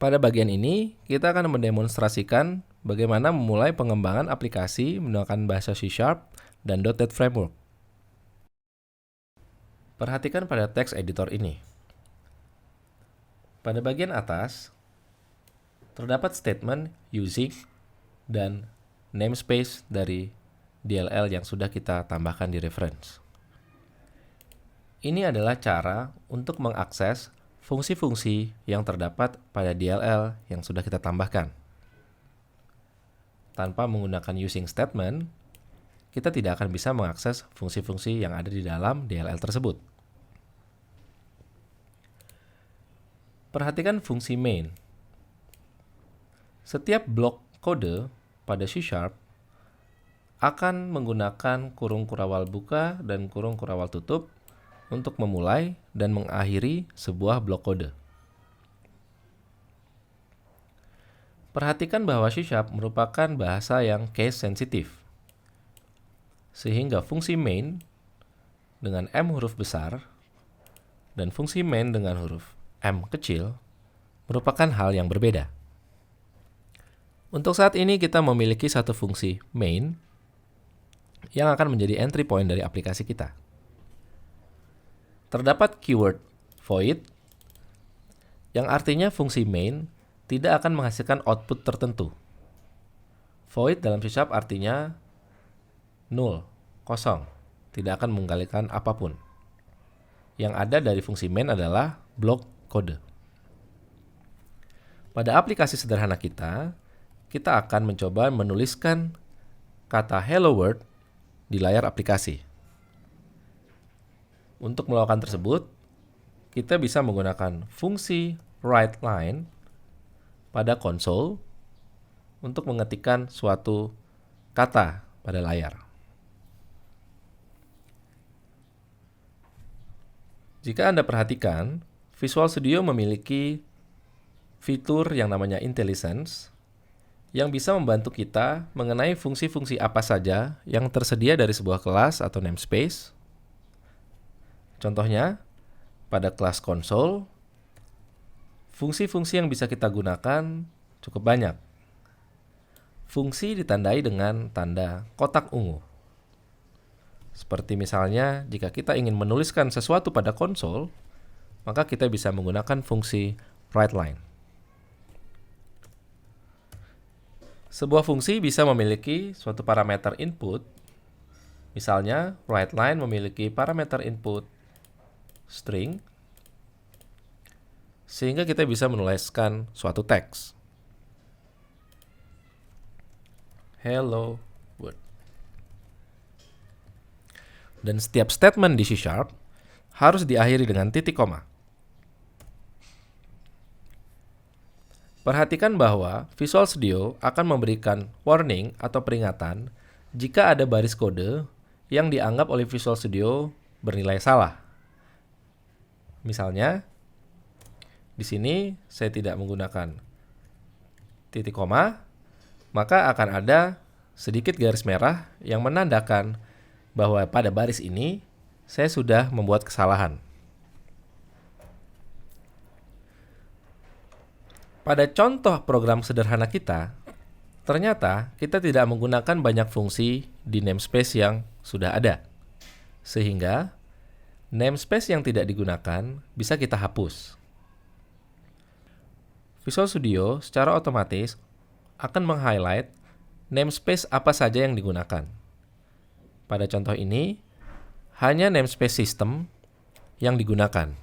Pada bagian ini, kita akan mendemonstrasikan bagaimana memulai pengembangan aplikasi menggunakan bahasa C# dan .NET Framework. Perhatikan pada teks editor ini. Pada bagian atas, terdapat statement using dan namespace dari DLL yang sudah kita tambahkan di reference. Ini adalah cara untuk mengakses fungsi-fungsi yang terdapat pada DLL yang sudah kita tambahkan. Tanpa menggunakan using statement, kita tidak akan bisa mengakses fungsi-fungsi yang ada di dalam DLL tersebut. Perhatikan fungsi main. Setiap blok kode pada C# akan menggunakan kurung kurawal buka dan kurung kurawal tutup untuk memulai dan mengakhiri sebuah blok kode. Perhatikan bahwa C# merupakan bahasa yang case sensitif, sehingga fungsi main dengan M huruf besar dan fungsi main dengan huruf M kecil merupakan hal yang berbeda. Untuk saat ini kita memiliki satu fungsi main yang akan menjadi entry point dari aplikasi kita. Terdapat keyword void yang artinya fungsi main tidak akan menghasilkan output tertentu. Void dalam C# artinya null, kosong, tidak akan menggalikan apapun. Yang ada dari fungsi main adalah blok kode. Pada aplikasi sederhana kita akan mencoba menuliskan kata hello world di layar aplikasi. Untuk melakukan tersebut, kita bisa menggunakan fungsi writeLine pada konsol untuk mengetikkan suatu kata pada layar. Jika Anda perhatikan, Visual Studio memiliki fitur yang namanya IntelliSense yang bisa membantu kita mengenai fungsi-fungsi apa saja yang tersedia dari sebuah kelas atau namespace. Contohnya, pada kelas konsol, fungsi-fungsi yang bisa kita gunakan cukup banyak. Fungsi ditandai dengan tanda kotak ungu. Seperti misalnya, jika kita ingin menuliskan sesuatu pada konsol, maka kita bisa menggunakan fungsi writeLine. Sebuah fungsi bisa memiliki suatu parameter input. Misalnya, writeLine memiliki parameter input string, sehingga kita bisa menuliskan suatu teks. Hello world. Dan setiap statement di C# harus diakhiri dengan titik koma. Perhatikan bahwa Visual Studio akan memberikan warning atau peringatan jika ada baris kode yang dianggap oleh Visual Studio bernilai salah. Misalnya, di sini saya tidak menggunakan titik koma, maka akan ada sedikit garis merah yang menandakan bahwa pada baris ini saya sudah membuat kesalahan. Pada contoh program sederhana kita, ternyata kita tidak menggunakan banyak fungsi di namespace yang sudah ada. Sehingga namespace yang tidak digunakan bisa kita hapus. Visual Studio secara otomatis akan meng-highlight namespace apa saja yang digunakan. Pada contoh ini, hanya namespace system yang digunakan,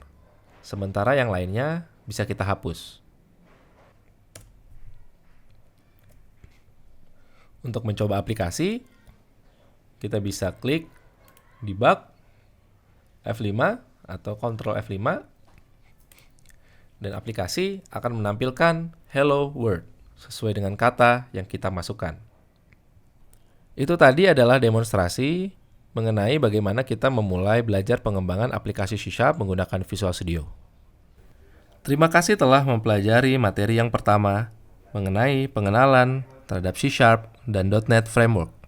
sementara yang lainnya bisa kita hapus. Untuk mencoba aplikasi, kita bisa klik debug F5 atau Ctrl F5 dan aplikasi akan menampilkan hello world sesuai dengan kata yang kita masukkan. Itu tadi adalah demonstrasi mengenai bagaimana kita memulai belajar pengembangan aplikasi C# menggunakan Visual Studio. Terima kasih telah mempelajari materi yang pertama mengenai pengenalan terhadap C# dan .NET Framework.